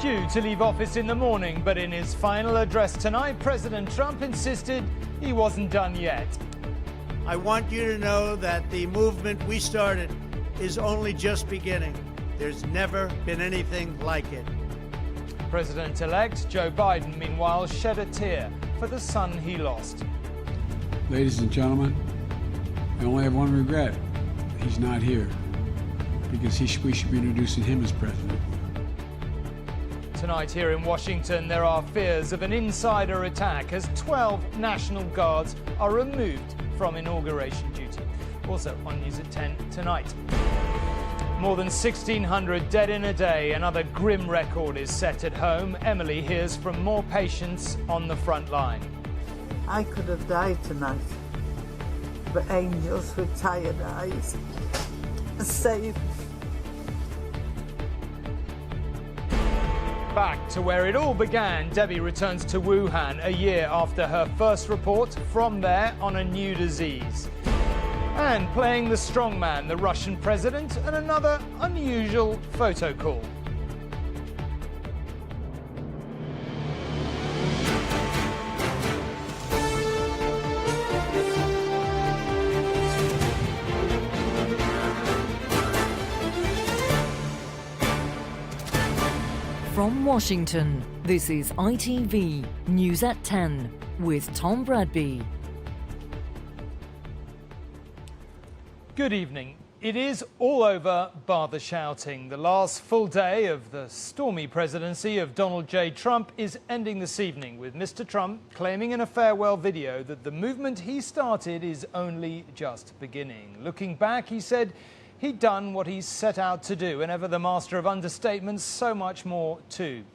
due to leave office in the morning, but in his final address tonight, President Trump insisted he wasn't done yet. I want you to know that the movement we started is only just beginning. There's never been anything like it. President-elect Joe Biden, meanwhile, shed a tear for the son he lost. Ladies and gentlemen, I only have one regret. He's not here, because we should be introducing him as president. Tonight here in Washington, there are fears of an insider attack as 12 National Guards are removed from inauguration duty. Also on News at 10 tonight. More than 1,600 dead in a day. Another grim record is set at home. Emily hears from more patients on the front line. I could have died tonight, but angels with tired eyes saved. Back to where it all began, Debbie returns to Wuhan a year after her first report from there on a new disease. And playing the strongman, the Russian president, and another unusual photo call. From Washington, this is ITV News at 10 with Tom Bradby. Good evening. It is all over bar the shouting. The last full day of the stormy presidency of Donald J. Trump is ending this evening, with Mr. Trump claiming in a farewell video that the movement he started is only just beginning. Looking back, he said he'd done what he set out to do, and ever the master of understatements, so much more too.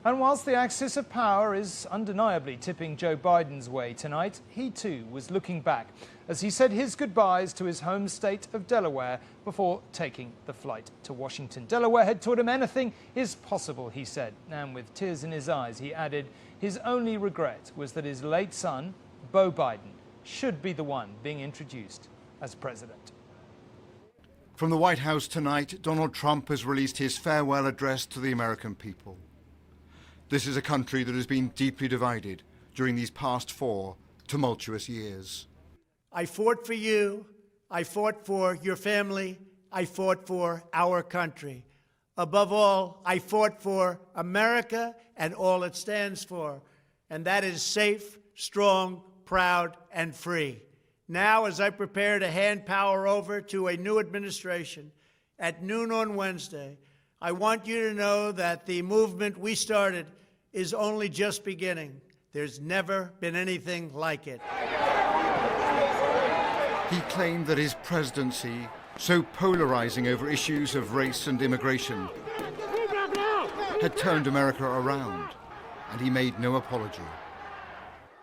And whilst the axis of power is undeniably tipping Joe Biden's way tonight, he too was looking back as he said his goodbyes to his home state of Delaware before taking the flight to Washington. Delaware had taught him anything is possible, he said, and with tears in his eyes, he added his only regret was that his late son, Beau Biden, should be the one being introduced as president. From the White House tonight, Donald Trump has released his farewell address to the American people. This is a country that has been deeply divided during these past 4 tumultuous years. I fought for you. I fought for your family. I fought for our country. Above all, I fought for America and all it stands for, and that is safe, strong, proud, and free. Now, as I prepare to hand power over to a new administration at noon on Wednesday, I want you to know that the movement we started is only just beginning. There's never been anything like it. He claimed that his presidency, so polarizing over issues of race and immigration, had turned America around, and he made no apology.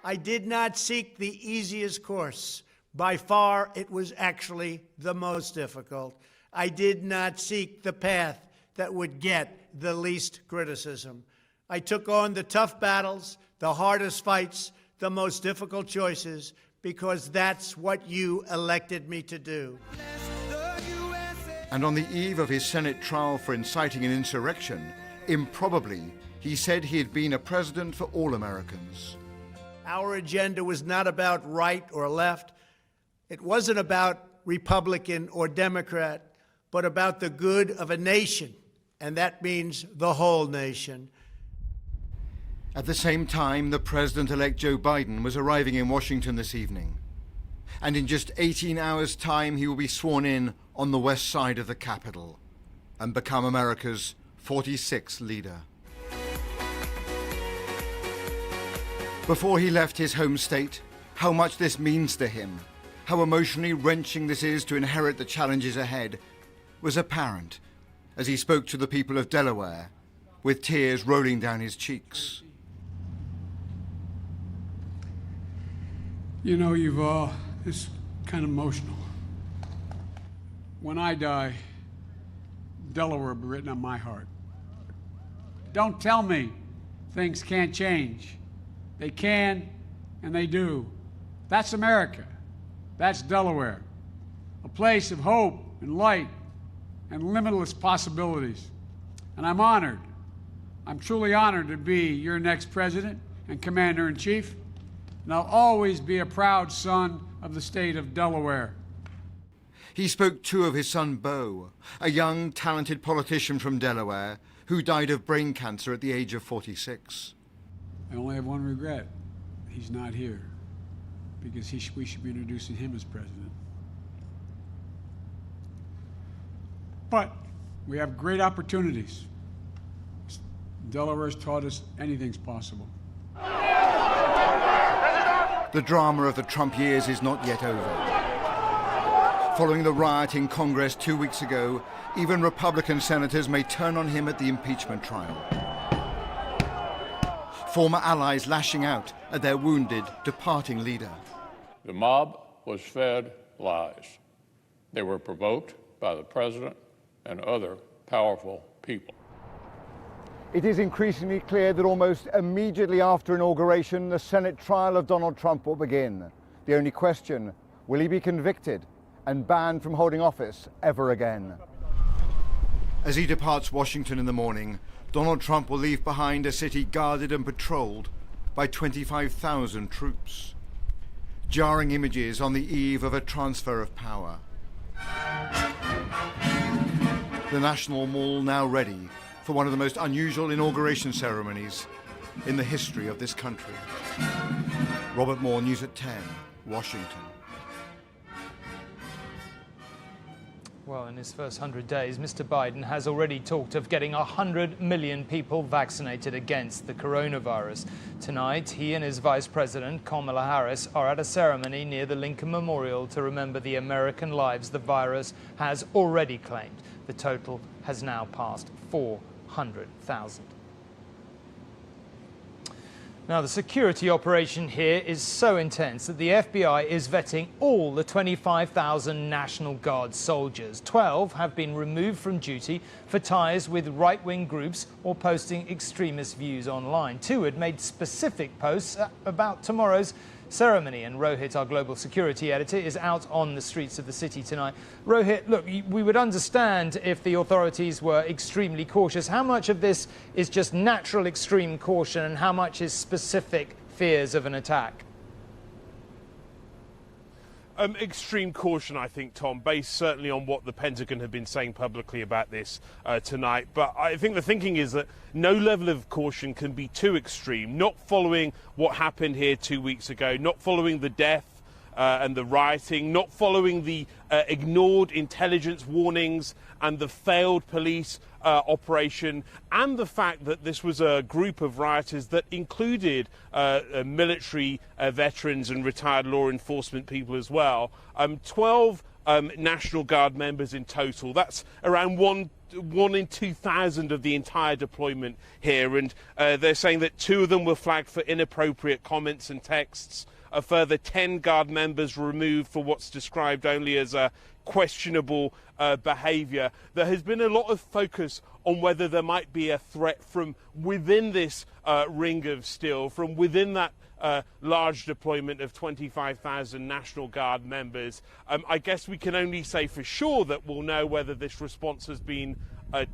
I did not seek the easiest course. By far, it was actually the most difficult. I did not seek the path that would get the least criticism. I took on the tough battles, the hardest fights, the most difficult choices, because that's what you elected me to do. And on the eve of his Senate trial for inciting an insurrection, improbably, he said he had been a president for all Americans. Our agenda was not about right or left. It wasn't about Republican or Democrat, but about the good of a nation, and that means the whole nation. At the same time, the president-elect Joe Biden was arriving in Washington this evening. And in just 18 hours' time, he will be sworn in on the west side of the Capitol and become America's 46th leader. Before he left his home state, how much this means to him, how emotionally wrenching this is to inherit the challenges ahead, was apparent as he spoke to the people of Delaware, with tears rolling down his cheeks. You know, it's kind of emotional. When I die, Delaware will be written on my heart. Don't tell me things can't change. They can, and they do. That's America. That's Delaware. A place of hope and light and limitless possibilities. And I'm honored I'm truly honored to be your next president and commander-in-chief, and I'll always be a proud son of the state of Delaware. He spoke too of his son Beau, a young, talented politician from Delaware who died of brain cancer at the age of 46. I only have one regret. He's not here, because we should be introducing him as president. But we have great opportunities. Delaware's taught us anything's possible. The drama of the Trump years is not yet over. Following the riot in Congress 2 weeks ago, even Republican senators may turn on him at the impeachment trial. Former allies lashing out at their wounded, departing leader. The mob was fed lies. They were provoked by the president and other powerful people. It is increasingly clear that almost immediately after inauguration, the Senate trial of Donald Trump will begin. The only question, will he be convicted and banned from holding office ever again? As he departs Washington in the morning, Donald Trump will leave behind a city guarded and patrolled by 25,000 troops. Jarring images on the eve of a transfer of power. The National Mall now ready for one of the most unusual inauguration ceremonies in the history of this country. Robert Moore, News at 10, Washington. Well, in his first 100 days, Mr. Biden has already talked of getting 100 million people vaccinated against the coronavirus. Tonight, he and his Vice President, Kamala Harris, are at a ceremony near the Lincoln Memorial to remember the American lives the virus has already claimed. The total has now passed 400,000. Now, the security operation here is so intense that the FBI is vetting all the 25,000 National Guard soldiers. 12 have been removed from duty for ties with right-wing groups or posting extremist views online. 2 had made specific posts about tomorrow's ceremony, and Rohit, our global security editor, is out on the streets of the city tonight. Rohit, look, we would understand if the authorities were extremely cautious. How much of this is just natural extreme caution and how much is specific fears of an attack? Extreme caution, I think, Tom, based certainly on what the Pentagon have been saying publicly about this tonight. But I think the thinking is that no level of caution can be too extreme, not following what happened here 2 weeks ago, not following the death and the rioting, not following the ignored intelligence warnings and the failed police operation, and the fact that this was a group of rioters that included military veterans and retired law enforcement people as well. 12 National Guard members in total. That's around one in 2,000 of the entire deployment here, and they're saying that 2 of them were flagged for inappropriate comments and texts. A further 10 Guard members removed for what's described only as a questionable behaviour. There has been a lot of focus on whether there might be a threat from within this ring of steel, from within that large deployment of 25,000 National Guard members. I guess we can only say for sure that we'll know whether this response has been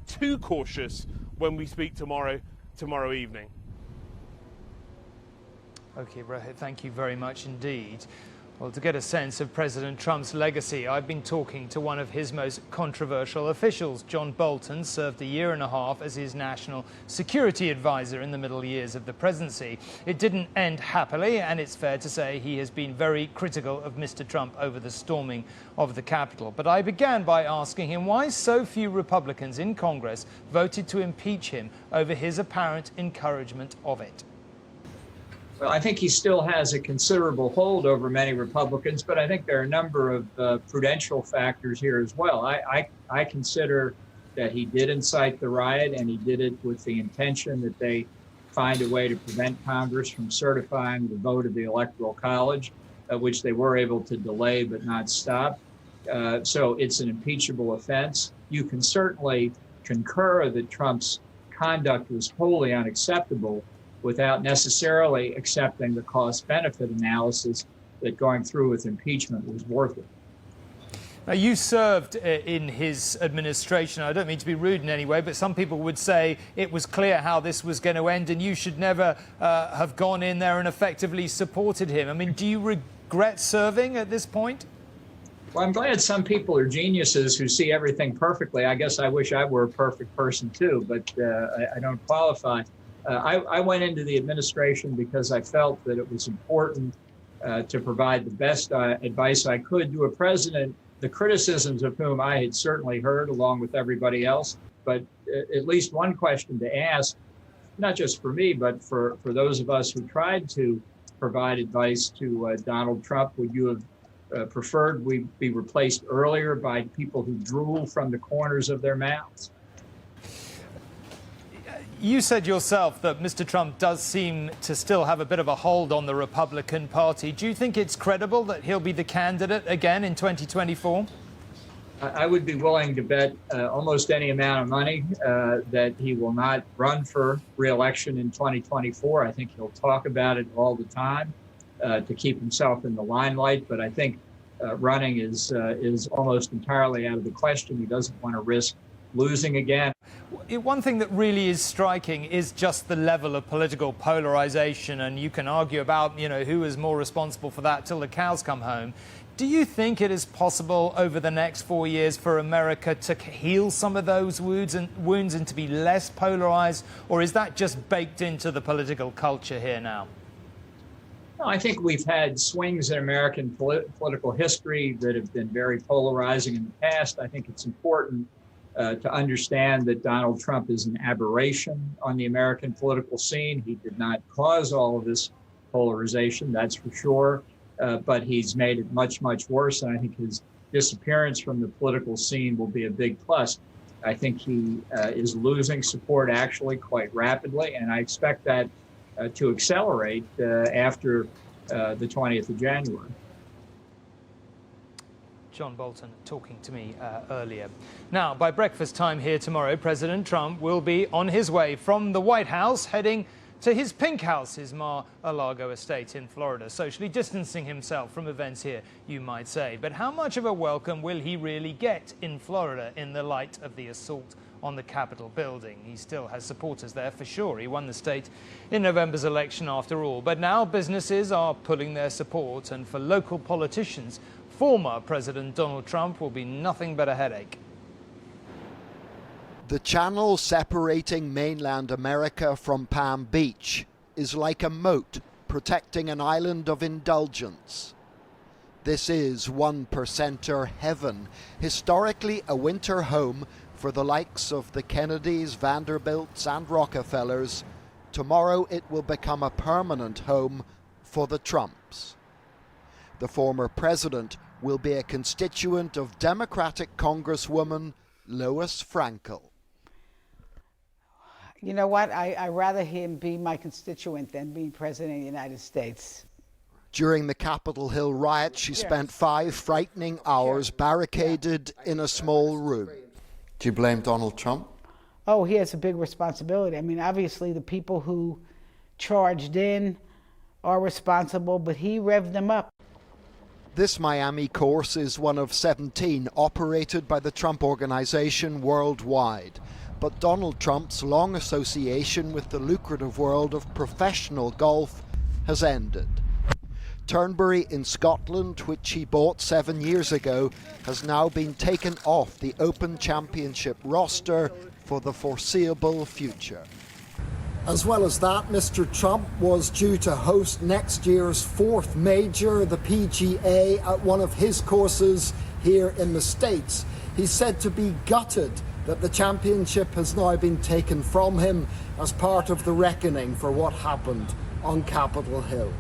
too cautious when we speak tomorrow evening. OK, Rohit, thank you very much indeed. Well, to get a sense of President Trump's legacy, I've been talking to one of his most controversial officials. John Bolton served a year and a half as his national security advisor in the middle years of the presidency. It didn't end happily, and it's fair to say he has been very critical of Mr. Trump over the storming of the Capitol. But I began by asking him why so few Republicans in Congress voted to impeach him over his apparent encouragement of it. Well, I think he still has a considerable hold over many Republicans, but I think there are a number of prudential factors here as well. I consider that he did incite the riot, and he did it with the intention that they find a way to prevent Congress from certifying the vote of the Electoral College, which they were able to delay but not stop. So it's an impeachable offense. You can certainly concur that Trump's conduct was wholly unacceptable without necessarily accepting the cost-benefit analysis that going through with impeachment was worth it. Now, you served in his administration. I don't mean to be rude in any way, but some people would say it was clear how this was going to end and you should never have gone in there and effectively supported him. I mean, do you regret serving at this point? Well, I'm glad some people are geniuses who see everything perfectly. I guess I wish I were a perfect person too, but I don't qualify. I went into the administration because I felt that it was important to provide the best advice I could to a president, the criticisms of whom I had certainly heard along with everybody else, but at least one question to ask, not just for me, but for those of us who tried to provide advice to Donald Trump, would you have preferred we be replaced earlier by people who drool from the corners of their mouths? You said yourself that Mr. Trump does seem to still have a bit of a hold on the Republican Party. Do you think it's credible that he'll be the candidate again in 2024? I would be willing to bet almost any amount of money that he will not run for re-election in 2024. I think he'll talk about it all the time to keep himself in the limelight, but I think running is almost entirely out of the question. He doesn't want to risk losing again. One thing that really is striking is just the level of political polarization, and you can argue about, who is more responsible for that till the cows come home. Do you think it is possible over the next 4 years for America to heal some of those wounds and to be less polarized, or is that just baked into the political culture here now? I think we've had swings in American political history that have been very polarizing in the past. I think it's important to understand that Donald Trump is an aberration on the American political scene. He did not cause all of this polarization, that's for sure, but he's made it much, much worse. And I think his disappearance from the political scene will be a big plus. I think he is losing support actually quite rapidly, and I expect that to accelerate after the 20th of January. John Bolton talking to me earlier. Now, by breakfast time here tomorrow, President Trump will be on his way from the White House heading to his pink house, his Mar-a-Lago estate in Florida, socially distancing himself from events here, you might say. But how much of a welcome will he really get in Florida in the light of the assault on the Capitol building? He still has supporters there for sure. He won the state in November's election after all. But now businesses are pulling their support, and for local politicians, former President Donald Trump will be nothing but a headache. The channel separating mainland America from Palm Beach is like a moat protecting an island of indulgence. This is 1%er heaven, historically a winter home for the likes of the Kennedys, Vanderbilts and Rockefellers. Tomorrow it will become a permanent home for the Trumps. The former president will be a constituent of Democratic Congresswoman Lois Frankel. You know what? I'd rather him be my constituent than being president of the United States. During the Capitol Hill riot, she spent 5 frightening hours barricaded in a small room. Do you blame Donald Trump? Oh, he has a big responsibility. I mean, obviously the people who charged in are responsible, but he revved them up. This Miami course is one of 17 operated by the Trump Organization worldwide. But Donald Trump's long association with the lucrative world of professional golf has ended. Turnberry in Scotland, which he bought 7 years ago, has now been taken off the Open Championship roster for the foreseeable future. As well as that, Mr. Trump was due to host next year's 4th major, the PGA, at one of his courses here in the States. He's said to be gutted that the championship has now been taken from him as part of the reckoning for what happened on Capitol Hill.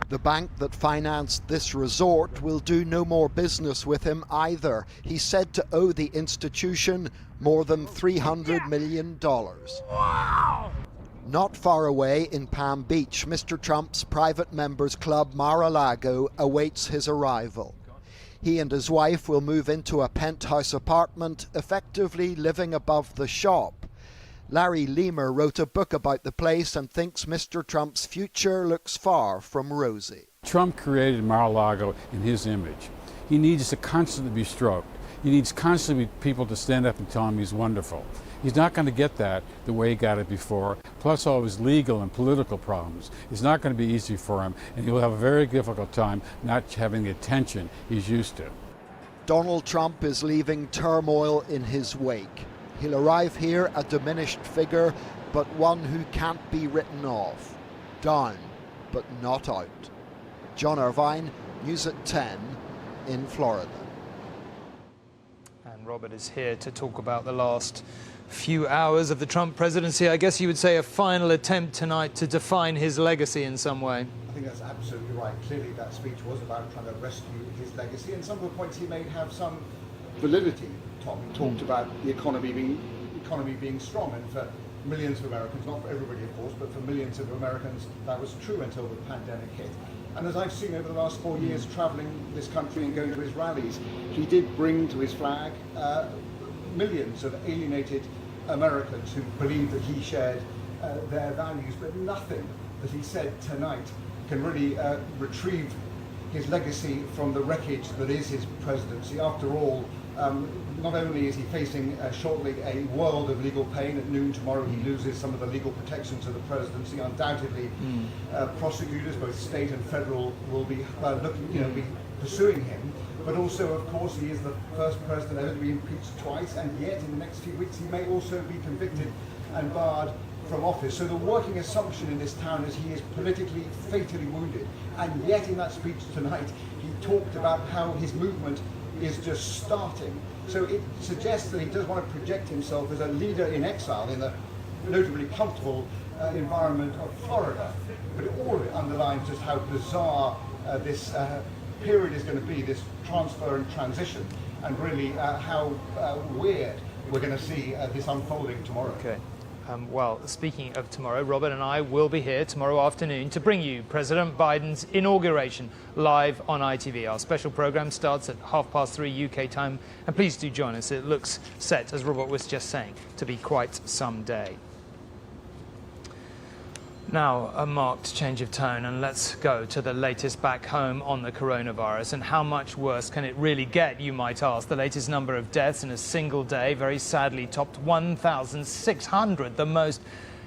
The bank that financed this resort will do no more business with him either. He's said to owe the institution more than $300 million. Wow! Not far away in Palm Beach, Mr. Trump's private members club Mar-a-Lago awaits his arrival. He and his wife will move into a penthouse apartment, effectively living above the shop. Larry Leamer wrote a book about the place and thinks Mr. Trump's future looks far from rosy. Trump created Mar-a-Lago in his image. He needs to constantly be stroked. He needs constantly people to stand up and tell him he's wonderful. He's not going to get that the way he got it before, plus all his legal and political problems. It's not going to be easy for him, and he'll have a very difficult time not having the attention he's used to. Donald Trump is leaving turmoil in his wake. He'll arrive here a diminished figure, but one who can't be written off. Down, but not out. John Irvine, News at 10 in Florida. And Robert is here to talk about the last few hours of the Trump presidency. I guess you would say a final attempt tonight to define his legacy in some way. I think that's absolutely right. Clearly that speech was about trying to rescue his legacy, and some of the points he made have some validity. Tom talked about the economy being strong, and for millions of Americans, not for everybody of course, but for millions of Americans that was true until the pandemic hit. And as I've seen over the last 4 years travelling this country and going to his rallies, he did bring to his flag millions of alienated Americans who believed that he shared their values, but nothing that he said tonight can really retrieve his legacy from the wreckage that is his presidency. After all, not only is he facing shortly a world of legal pain. At noon tomorrow he loses some of the legal protections of the presidency. Undoubtedly, prosecutors, both state and federal, will be be pursuing him. But also, of course, he is the first president ever to be impeached twice, and yet in the next few weeks he may also be convicted and barred from office. So the working assumption in this town is he is politically fatally wounded, and yet in that speech tonight he talked about how his movement is just starting. So it suggests that he does want to project himself as a leader in exile in the notably comfortable environment of Florida. But all of it underlines just how bizarre this period is going to be, this transfer and transition, and really how weird we're going to see this unfolding tomorrow. Okay. Well, speaking of tomorrow, Robert and I will be here tomorrow afternoon to bring you President Biden's inauguration live on ITV. Our special programme starts at 3:30 UK time, and please do join us. It looks set, as Robert was just saying, to be quite some day. Now, a marked change of tone, and let's go to the latest back home on the coronavirus. And how much worse can it really get, you might ask? The latest number of deaths in a single day very sadly topped 1,600, the most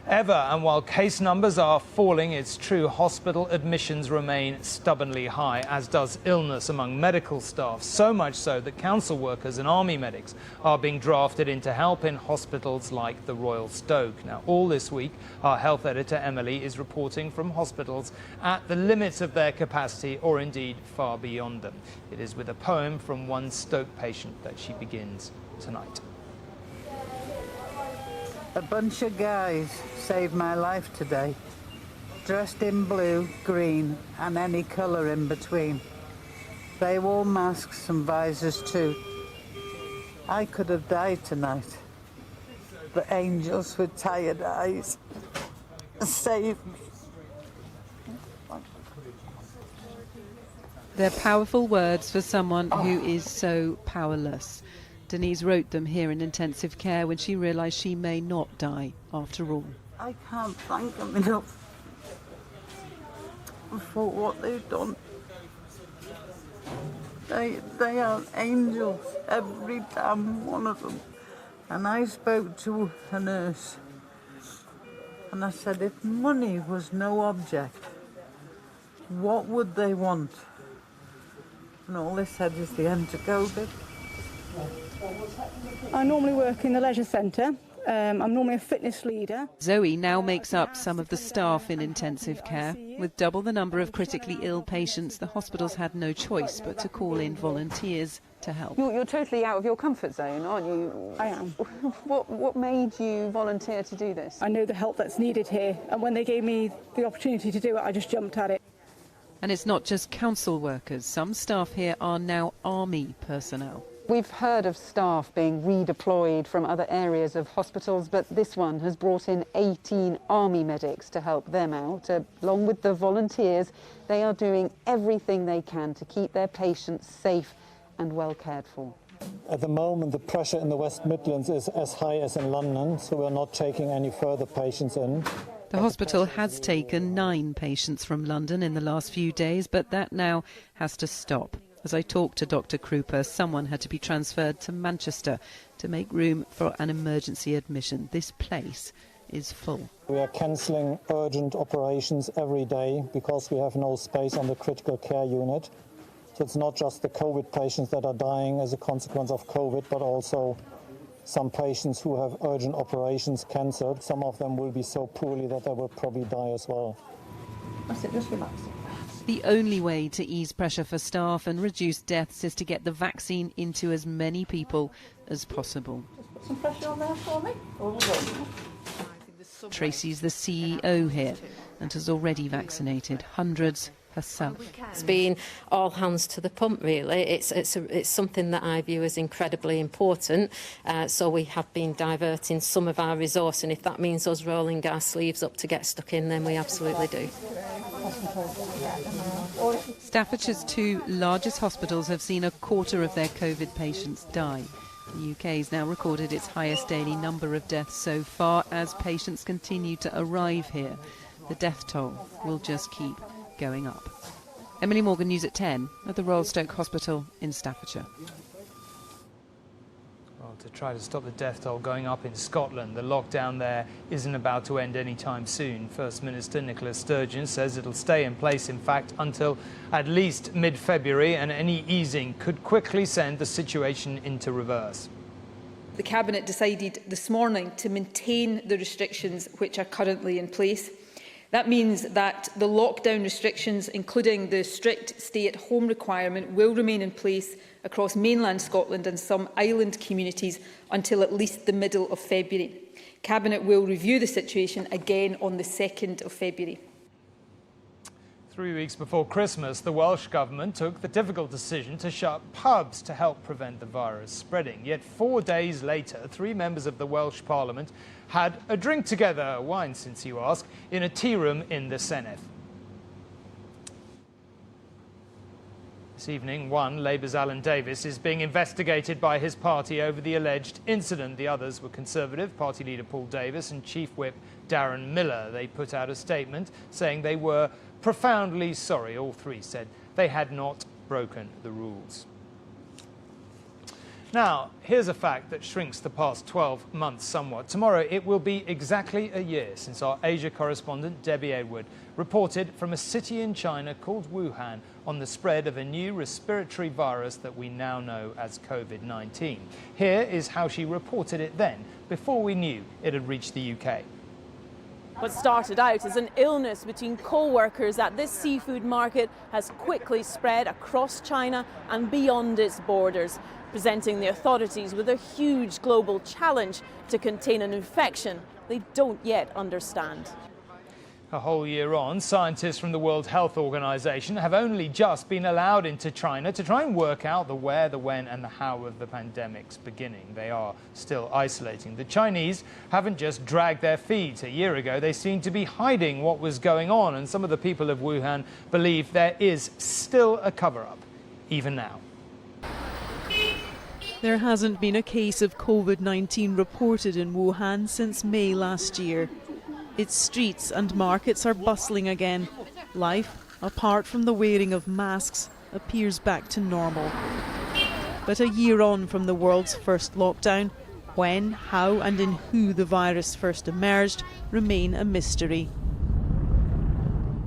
ever. And while case numbers are falling, it's true hospital admissions remain stubbornly high, as does illness among medical staff. So much so that council workers and army medics are being drafted in to help in hospitals like the Royal Stoke. Now, all this week, our health editor Emily is reporting from hospitals at the limits of their capacity, or indeed far beyond them. It is with a poem from one Stoke patient that she begins tonight. A bunch of guys saved my life today, dressed in blue, green and any colour in between. They wore masks and visors too. I could have died tonight, but angels with tired eyes saved me. They're powerful words for someone who is so powerless. Denise wrote them here in intensive care when she realised she may not die after all. I can't thank them enough for what they've done. They are angels, every damn one of them. And I spoke to a nurse and I said, if money was no object, what would they want? And all they said is the end to COVID. I normally work in the leisure centre. I'm normally a fitness leader. Zoe now makes up some of the staff in intensive care. With double the number of critically ill patients, the hospitals had no choice but to call in volunteers to help. You're totally out of your comfort zone, aren't you? I am. What made you volunteer to do this? I know the help that's needed here, and when they gave me the opportunity to do it, I just jumped at it. And it's not just council workers. Some staff here are now army personnel. We've heard of staff being redeployed from other areas of hospitals, but this one has brought in 18 army medics to help them out. Along with the volunteers, they are doing everything they can to keep their patients safe and well cared for. At the moment, the pressure in the West Midlands is as high as in London, so we're not taking any further patients in. The hospital has taken 9 patients from London in the last few days, but that now has to stop. As I talked to Dr. Krupa, someone had to be transferred to Manchester to make room for an emergency admission. This place is full. We are cancelling urgent operations every day because we have no space on the critical care unit. So it's not just the COVID patients that are dying as a consequence of COVID, but also some patients who have urgent operations cancelled. Some of them will be so poorly that they will probably die as well. That's it, just relax. The only way to ease pressure for staff and reduce deaths is to get the vaccine into as many people as possible. Just put some pressure on there for me. Tracy's the CEO here and has already vaccinated hundreds herself. It's been all hands to the pump, really. It's something that I view as incredibly important. So we have been diverting some of our resource, and if that means us rolling our sleeves up to get stuck in, then we absolutely do. Staffordshire's two largest hospitals have seen a quarter of their COVID patients die. The UK has now recorded its highest daily number of deaths so far as patients continue to arrive here. The death toll will just keep going up. Emily Morgan, News at 10 at the Royal Stoke Hospital in Staffordshire. Well, to try to stop the death toll going up in Scotland, the lockdown there isn't about to end anytime soon. First Minister Nicola Sturgeon says it'll stay in place, in fact, until at least mid-February, and any easing could quickly send the situation into reverse. The Cabinet decided this morning to maintain the restrictions which are currently in place. That means that the lockdown restrictions, including the strict stay-at-home requirement, will remain in place across mainland Scotland and some island communities until at least the middle of February. Cabinet will review the situation again on the 2nd of February. 3 weeks before Christmas, the Welsh Government took the difficult decision to shut pubs to help prevent the virus spreading. Yet 4 days later, 3 members of the Welsh Parliament had a drink together, wine since you ask, in a tea room in the Senedd. This evening, one, Labour's Alan Davies, is being investigated by his party over the alleged incident. The others were Conservative Party leader Paul Davies and Chief Whip Darren Miller. They put out a statement saying they were profoundly sorry. All 3 said they had not broken the rules. Now, here's a fact that shrinks the past 12 months somewhat. Tomorrow, it will be exactly a year since our Asia correspondent, Debbie Edward, reported from a city in China called Wuhan on the spread of a new respiratory virus that we now know as COVID-19. Here is how she reported it then, before we knew it had reached the UK. What started out as an illness between co-workers at this seafood market has quickly spread across China and beyond its borders, presenting the authorities with a huge global challenge to contain an infection they don't yet understand. A whole year on, scientists from the World Health Organization have only just been allowed into China to try and work out the where, the when and the how of the pandemic's beginning. They are still isolating. The Chinese haven't just dragged their feet. A year ago, they seemed to be hiding what was going on, and some of the people of Wuhan believe there is still a cover-up, even now. There hasn't been a case of COVID-19 reported in Wuhan since May last year. Its streets and markets are bustling again. Life, apart from the wearing of masks, appears back to normal. But a year on from the world's first lockdown, when, how and in who the virus first emerged remain a mystery.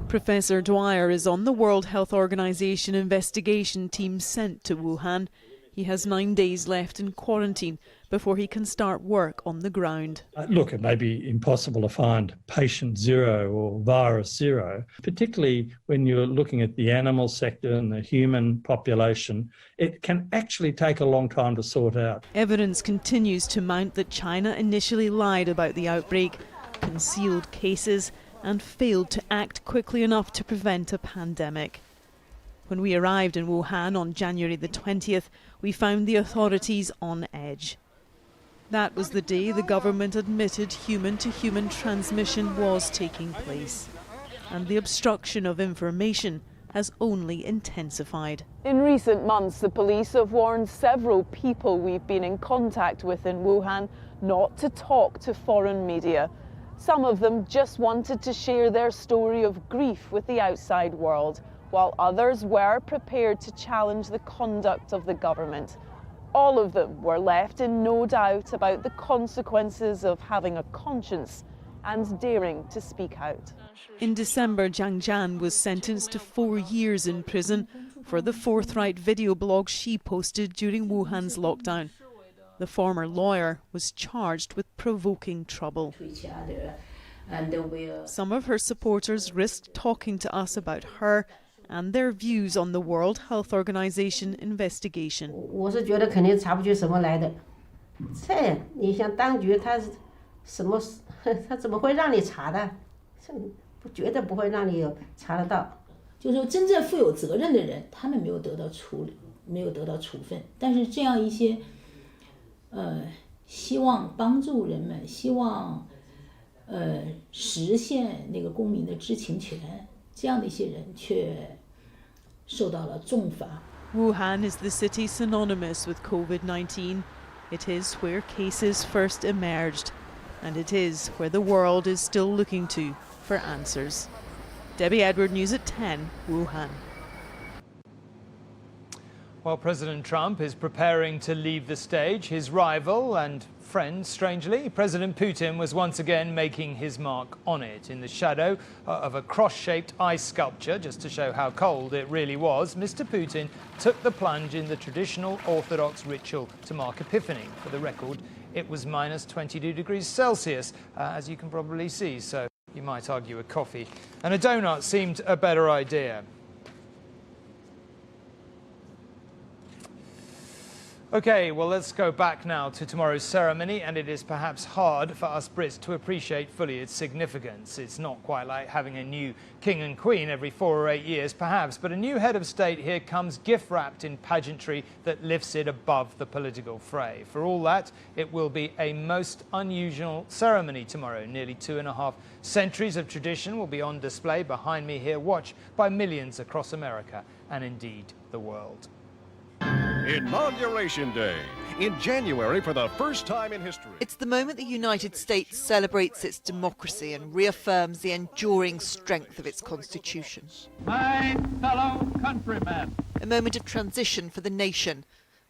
Professor Dwyer is on the World Health Organization investigation team sent to Wuhan. He has 9 days left in quarantine before he can start work on the ground. Look, it may be impossible to find patient zero or virus zero, particularly when you're looking at the animal sector and the human population. It can actually take a long time to sort out. Evidence continues to mount that China initially lied about the outbreak, concealed cases and failed to act quickly enough to prevent a pandemic. When we arrived in Wuhan on January the 20th, we found the authorities on edge. That was the day the government admitted human-to-human transmission was taking place. And the obstruction of information has only intensified. In recent months, the police have warned several people we've been in contact with in Wuhan not to talk to foreign media. Some of them just wanted to share their story of grief with the outside world, while others were prepared to challenge the conduct of the government. All of them were left in no doubt about the consequences of having a conscience and daring to speak out. In December, Jiang Jian was sentenced to 4 years in prison for the forthright video blog she posted during Wuhan's lockdown. The former lawyer was charged with provoking trouble. Some of her supporters risked talking to us about her and their views on the World Health Organization investigation. 我是觉得肯定查不出什么来的。这你想当局他怎么会让你查的？绝对不会让你查得到。就是说，真正负有责任的人，他们没有得到处理，没有得到处分。但是这样一些，希望帮助人们，希望实现那个公民的知情权，这样的一些人却受到了重罚。Wuhan is the city synonymous with COVID-19. It is where cases first emerged, and it is where the world is still looking to for answers. Debbie Edward, News at 10, Wuhan. While President Trump is preparing to leave the stage, his rival and friend, strangely, President Putin, was once again making his mark on it. In the shadow of a cross-shaped ice sculpture, just to show how cold it really was, Mr. Putin took the plunge in the traditional Orthodox ritual to mark Epiphany. For the record, it was minus 22 degrees Celsius, as you can probably see, so you might argue a coffee and a donut seemed a better idea. OK, well, let's go back now to tomorrow's ceremony, and it is perhaps hard for us Brits to appreciate fully its significance. It's not quite like having a new king and queen every 4 or 8 years, perhaps, but a new head of state here comes gift-wrapped in pageantry that lifts it above the political fray. For all that, it will be a most unusual ceremony tomorrow. Nearly 2.5 centuries of tradition will be on display behind me here, watched by millions across America and indeed the world. Inauguration Day, in January for the first time in history. It's the moment the United States celebrates its democracy and reaffirms the enduring strength of its constitution. My fellow countrymen. A moment of transition for the nation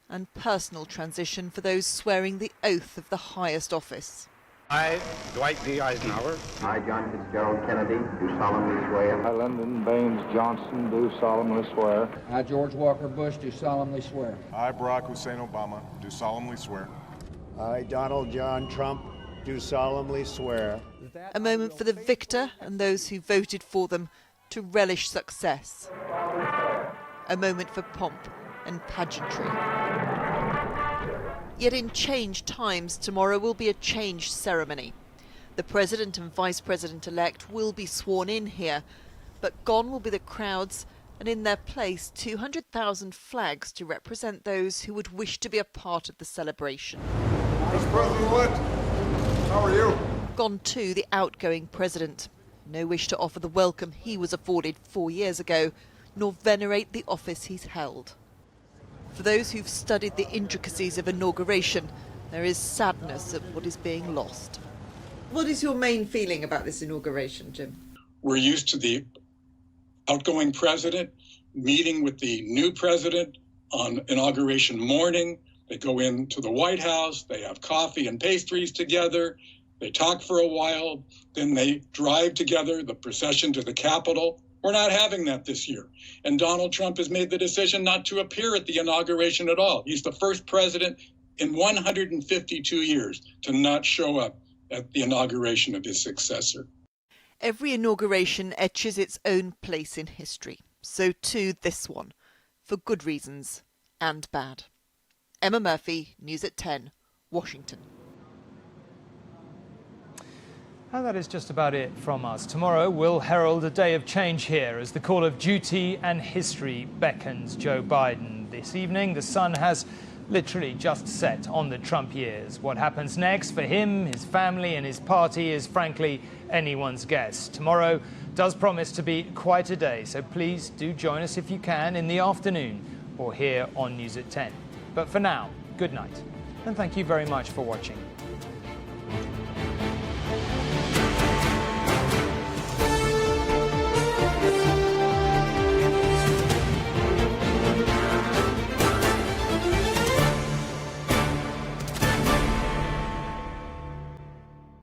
and personal transition for those swearing the oath of the highest office. I, Dwight D. Eisenhower. I, John Fitzgerald Kennedy, do solemnly swear. I, Lyndon Baines Johnson, do solemnly swear. I, George Walker Bush, do solemnly swear. I, Barack Hussein Obama, do solemnly swear. I, Donald John Trump, do solemnly swear. A moment for the victor and those who voted for them to relish success. A moment for pomp and pageantry. Yet in changed times, tomorrow will be a changed ceremony. The President and Vice President-elect will be sworn in here, but gone will be the crowds, and in their place 200,000 flags to represent those who would wish to be a part of the celebration. Mr. President-elect, how are you? Gone too the outgoing President. No wish to offer the welcome he was afforded 4 years ago, nor venerate the office he's held. For those who've studied the intricacies of inauguration, there is sadness at what is being lost. What is your main feeling about this inauguration, Jim? We're used to the outgoing president meeting with the new president on inauguration morning. They go into the White House, they have coffee and pastries together, they talk for a while, then they drive together, the procession to the Capitol. We're not having that this year. And Donald Trump has made the decision not to appear at the inauguration at all. He's the first president in 152 years to not show up at the inauguration of his successor. Every inauguration etches its own place in history. So too this one, for good reasons and bad. Emma Murphy, News at 10, Washington. And that is just about it from us. Tomorrow will herald a day of change here as the call of duty and history beckons Joe Biden. This evening, the sun has literally just set on the Trump years. What happens next for him, his family and his party is frankly anyone's guess. Tomorrow does promise to be quite a day, so please do join us if you can in the afternoon or here on News at 10. But for now, good night and thank you very much for watching.